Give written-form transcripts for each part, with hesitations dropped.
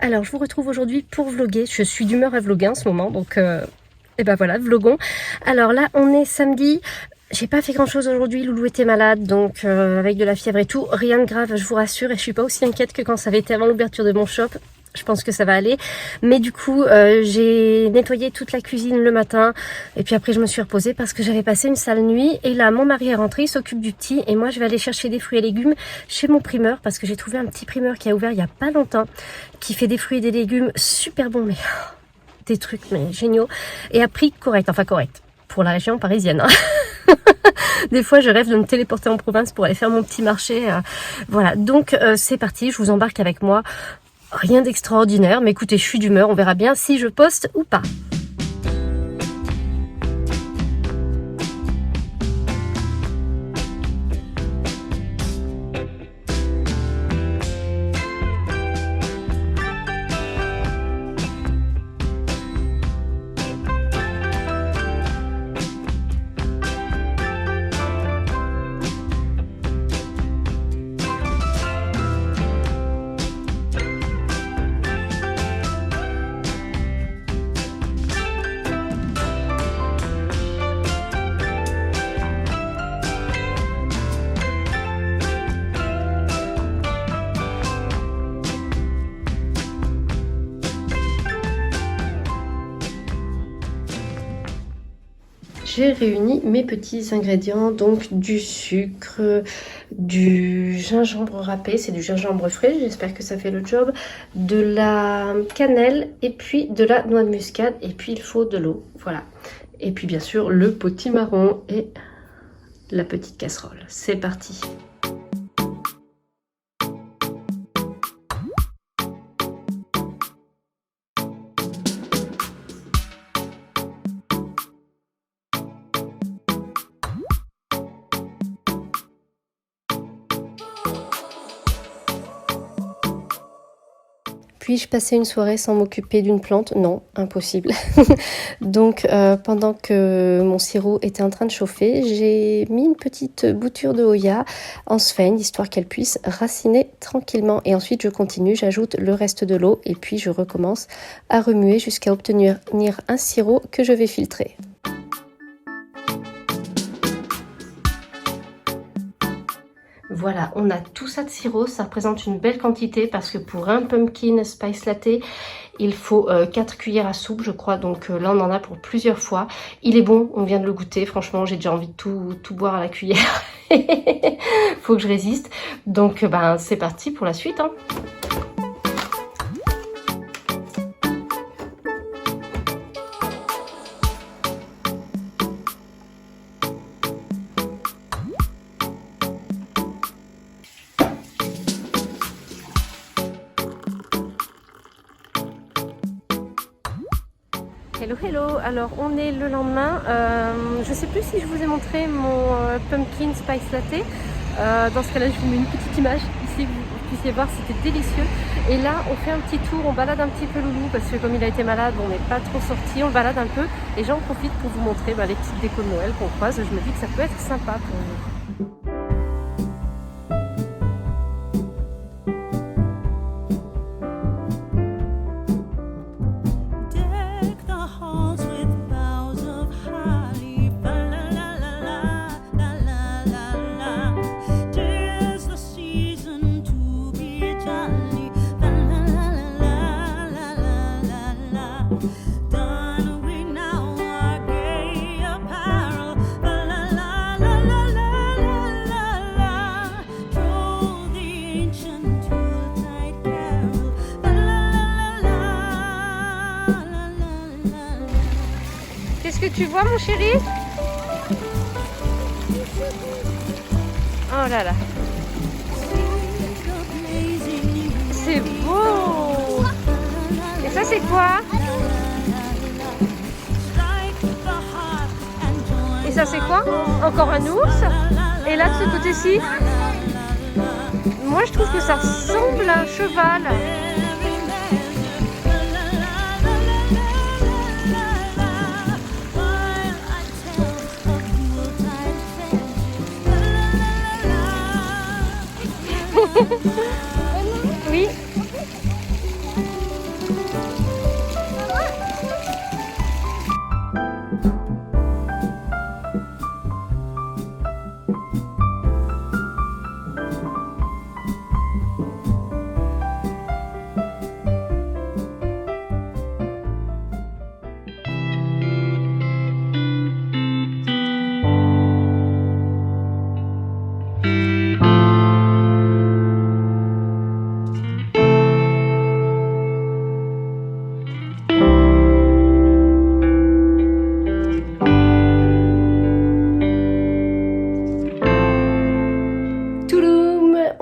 alors je vous retrouve aujourd'hui pour vlogger. Je suis d'humeur à vlogger en ce moment, donc et ben voilà, vloggons. Alors là on est samedi, j'ai pas fait grand chose aujourd'hui, Loulou était malade, donc avec de la fièvre et tout, rien de grave je vous rassure, et je suis pas aussi inquiète que quand ça avait été avant l'ouverture de mon shop. Je pense que ça va aller, mais du coup j'ai nettoyé toute la cuisine le matin et puis après je me suis reposée parce que j'avais passé une sale nuit. Et là mon mari est rentré, il s'occupe du petit et moi je vais aller chercher des fruits et légumes chez mon primeur parce que j'ai trouvé un petit primeur qui a ouvert il y a pas longtemps, qui fait des fruits et des légumes super bons, mais des trucs mais géniaux et à prix correct, enfin correct pour la région parisienne. Des fois je rêve de me téléporter en province pour aller faire mon petit marché, voilà, donc c'est parti, je vous embarque avec moi. Rien d'extraordinaire, mais écoutez, je suis d'humeur, on verra bien si je poste ou pas. J'ai réuni mes petits ingrédients, donc du sucre, du gingembre râpé, c'est du gingembre frais, j'espère que ça fait le job, de la cannelle et puis de la noix de muscade, et puis il faut de l'eau, voilà. Et puis bien sûr le potimarron et la petite casserole. C'est parti. Puis-je passer une soirée sans m'occuper d'une plante? Non, impossible. Donc pendant que mon sirop était en train de chauffer, j'ai mis une petite bouture de Hoya en sphène, histoire qu'elle puisse raciner tranquillement. Et ensuite je continue, j'ajoute le reste de l'eau et puis je recommence à remuer jusqu'à obtenir un sirop que je vais filtrer. Voilà, on a tout ça de sirop, ça représente une belle quantité parce que pour un pumpkin spice latte, il faut 4 cuillères à soupe je crois, donc là on en a pour plusieurs fois. Il est bon, on vient de le goûter, franchement j'ai déjà envie de tout boire à la cuillère. Faut que je résiste, donc ben c'est parti pour la suite, hein. Hello hello, alors on est le lendemain, je sais plus si je vous ai montré mon pumpkin spice latte, dans ce cas là je vous mets une petite image ici que vous puissiez voir, c'était délicieux. Et là on fait un petit tour, on balade un petit peu Loulou parce que comme il a été malade on n'est pas trop sorti, on balade un peu et j'en profite pour vous montrer les petites décos de Noël qu'on croise, je me dis que ça peut être sympa pour vous. Qu'est-ce que tu vois mon chéri? Oh là là, c'est beau. Et ça c'est quoi? Et ça c'est quoi? Encore un ours? Et là de ce côté-ci? Moi je trouve que ça ressemble à un cheval. Oui.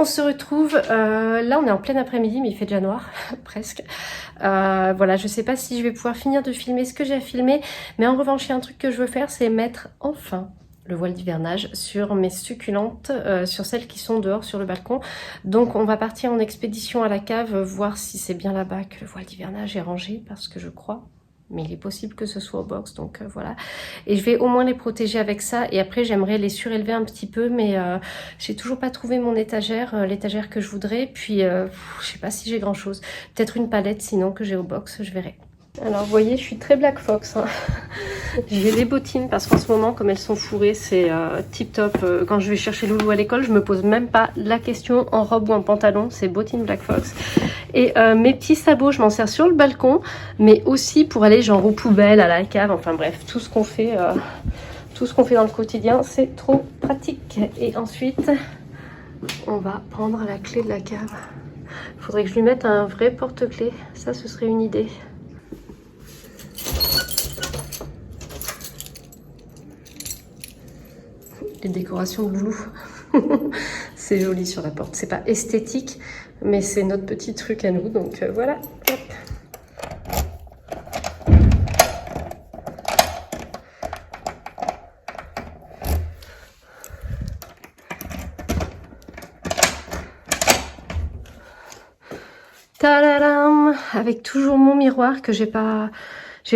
On se retrouve, là on est en plein après-midi mais il fait déjà noir, presque. Voilà, je sais pas si je vais pouvoir finir de filmer ce que j'ai à filmer, mais en revanche il y a un truc que je veux faire, c'est mettre enfin le voile d'hivernage sur mes succulentes, sur celles qui sont dehors sur le balcon. Donc on va partir en expédition à la cave, voir si c'est bien là-bas que le voile d'hivernage est rangé, parce que je crois. Mais il est possible que ce soit au box, donc voilà. Et je vais au moins les protéger avec ça. Et après, j'aimerais les surélever un petit peu, mais j'ai toujours pas trouvé mon étagère, l'étagère que je voudrais. Puis, je sais pas si j'ai grand-chose. Peut-être une palette, sinon, que j'ai au box, je verrai. Alors, vous voyez, je suis très Black Fox. Hein. J'ai les bottines parce qu'en ce moment, comme elles sont fourrées, c'est tip top. Quand je vais chercher Loulou à l'école, je me pose même pas la question en robe ou en pantalon. C'est bottines Black Fox. Et mes petits sabots, je m'en sers sur le balcon, mais aussi pour aller genre aux poubelles, à la cave. Enfin bref, tout ce qu'on fait dans le quotidien, c'est trop pratique. Et ensuite, on va prendre la clé de la cave. Il faudrait que je lui mette un vrai porte-clés. Ça, ce serait une idée. Les décorations de Loulou. C'est joli sur la porte. C'est pas esthétique, mais c'est notre petit truc à nous. Donc voilà. Hop. Tadadam! Avec toujours mon miroir que j'ai pas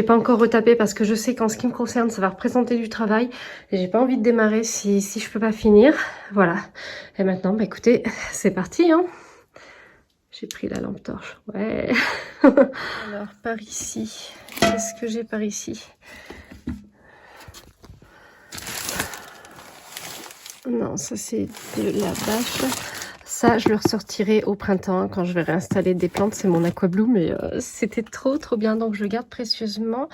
encore retapé parce que je sais qu'en ce qui me concerne, ça va représenter du travail et j'ai pas envie de démarrer si je peux pas finir. Voilà. Et maintenant, bah écoutez, c'est parti, hein. J'ai pris la lampe torche. Ouais. Alors, par ici. Qu'est-ce que j'ai par ici? Non, ça c'est de la bâche. Ça, je le ressortirai au printemps quand je vais réinstaller des plantes. C'est mon aquablue, mais c'était trop bien, donc je le garde précieusement.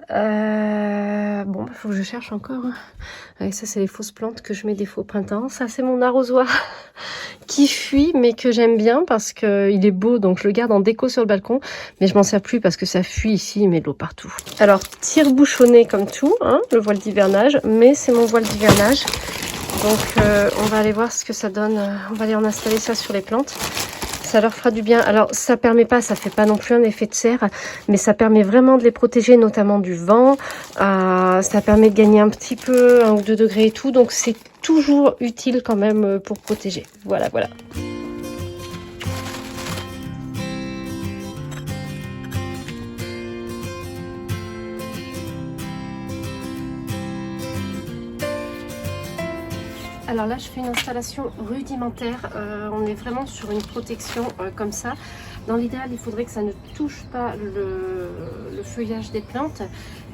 Bon, il faut que je cherche encore. Ouais, ça, c'est les fausses plantes que je mets des fois au printemps. Ça, c'est mon arrosoir qui fuit, mais que j'aime bien parce qu'il est beau, donc je le garde en déco sur le balcon. Mais je m'en sers plus parce que ça fuit ici, il met de l'eau partout. Alors, tire-bouchonné comme tout, hein, le voile d'hivernage, mais c'est mon voile d'hivernage. Donc on va aller voir ce que ça donne, on va aller en installer ça sur les plantes, ça leur fera du bien. Alors ça permet pas, ça fait pas non plus un effet de serre, mais ça permet vraiment de les protéger, notamment du vent, ça permet de gagner un petit peu, 1 ou 2 degrés et tout, donc c'est toujours utile quand même pour protéger. Voilà. Alors là, je fais une installation rudimentaire. On est vraiment sur une protection comme ça. Dans l'idéal, il faudrait que ça ne touche pas le feuillage des plantes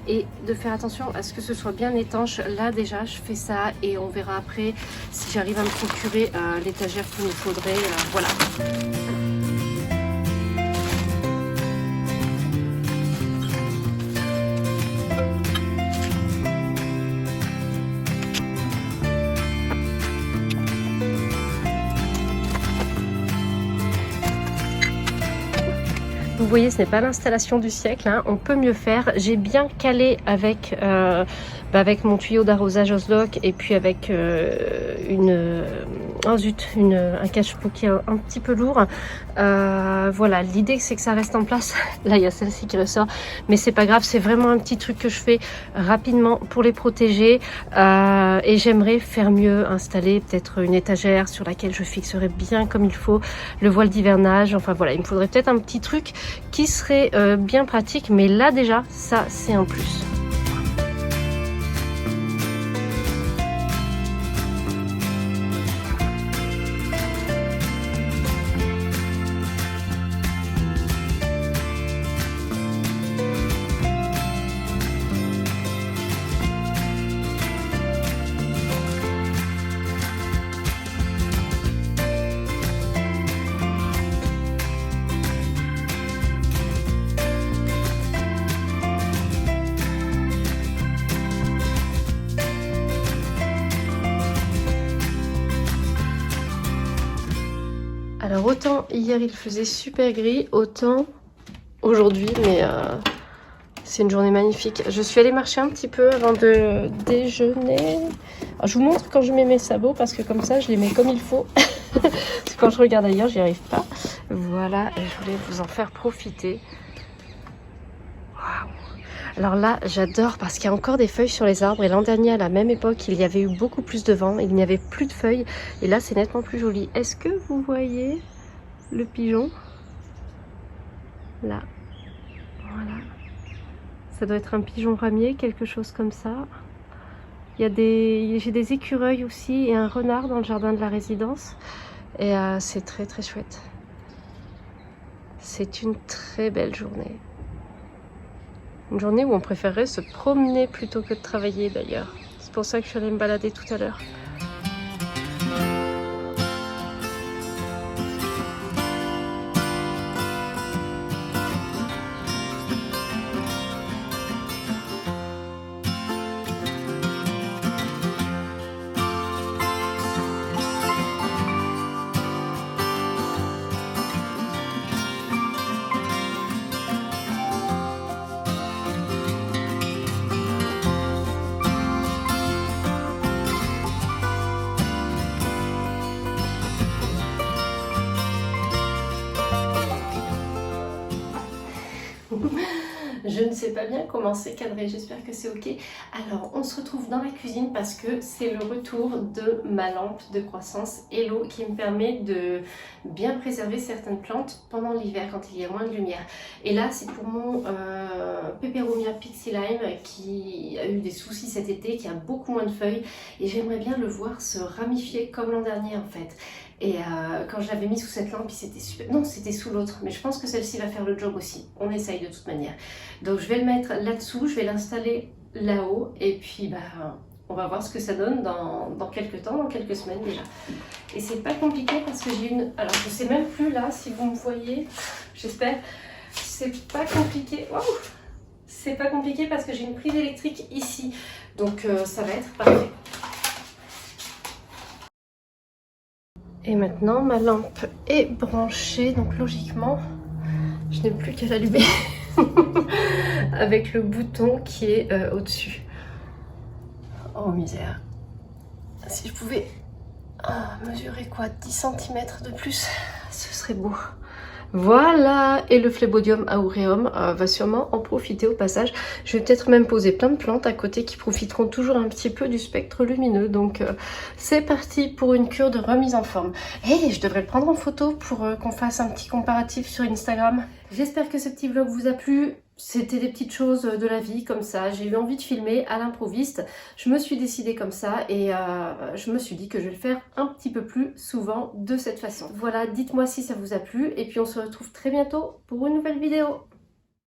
et de faire attention à ce que ce soit bien étanche. Là, déjà, je fais ça et on verra après si j'arrive à me procurer l'étagère qu'il me faudrait. Voilà. Vous voyez, ce n'est pas l'installation du siècle, hein. On peut mieux faire. J'ai bien calé avec mon tuyau d'arrosage Oslock et puis avec un cache-pot qui est un petit peu lourd. Voilà, l'idée c'est que ça reste en place. Là, il y a celle-ci qui ressort, mais c'est pas grave, c'est vraiment un petit truc que je fais rapidement pour les protéger. Et j'aimerais faire mieux, installer peut-être une étagère sur laquelle je fixerai bien comme il faut le voile d'hivernage. Enfin voilà, il me faudrait peut-être un petit truc qui serait bien pratique, mais là déjà, ça c'est un plus. Alors autant hier il faisait super gris, autant aujourd'hui, mais C'est une journée magnifique. Je suis allée marcher un petit peu avant de déjeuner. Alors, je vous montre quand je mets mes sabots parce que comme ça je les mets comme il faut. Parce que quand je regarde ailleurs j'y arrive pas. Voilà, et je voulais vous en faire profiter. Waouh! Alors là, j'adore parce qu'il y a encore des feuilles sur les arbres et l'an dernier à la même époque, il y avait eu beaucoup plus de vent, il n'y avait plus de feuilles et là c'est nettement plus joli. Est-ce que vous voyez le pigeon? Là, voilà. Ça doit être un pigeon ramier, quelque chose comme ça. J'ai des écureuils aussi et un renard dans le jardin de la résidence et c'est très très chouette. C'est une très belle journée. Une journée où on préférerait se promener plutôt que de travailler d'ailleurs. C'est pour ça que je suis allée me balader tout à l'heure. Je ne sais pas bien comment c'est cadré, j'espère que c'est ok. Alors, on se retrouve dans la cuisine parce que c'est le retour de ma lampe de croissance Hello qui me permet de bien préserver certaines plantes pendant l'hiver quand il y a moins de lumière. Et là, c'est pour mon Peperomia Pixie Lime qui a eu des soucis cet été, qui a beaucoup moins de feuilles et j'aimerais bien le voir se ramifier comme l'an dernier en fait. Et quand je l'avais mis sous cette lampe, c'était super. Non, c'était sous l'autre, mais je pense que celle-ci va faire le job aussi. On essaye de toute manière. Donc je vais le mettre là-dessous, je vais l'installer là-haut, et puis bah, on va voir ce que ça donne dans quelques temps, dans quelques semaines déjà. Et c'est pas compliqué parce que j'ai une... Alors je sais même plus là si vous me voyez, j'espère. C'est pas compliqué. Waouh! C'est pas compliqué parce que j'ai une prise électrique ici. Donc ça va être parfait. Et maintenant, ma lampe est branchée, donc logiquement, je n'ai plus qu'à l'allumer avec le bouton qui est au-dessus. Oh misère. Si je pouvais mesurer quoi, 10 cm de plus, ce serait beau. Voilà, et le Phlebodium aureum va sûrement en profiter au passage. Je vais peut-être même poser plein de plantes à côté qui profiteront toujours un petit peu du spectre lumineux. Donc c'est parti pour une cure de remise en forme. Et je devrais le prendre en photo pour qu'on fasse un petit comparatif sur Instagram. J'espère que ce petit vlog vous a plu. C'était des petites choses de la vie comme ça. J'ai eu envie de filmer à l'improviste. Je me suis décidée comme ça et je me suis dit que je vais le faire un petit peu plus souvent de cette façon. Voilà, dites-moi si ça vous a plu et puis on se retrouve très bientôt pour une nouvelle vidéo.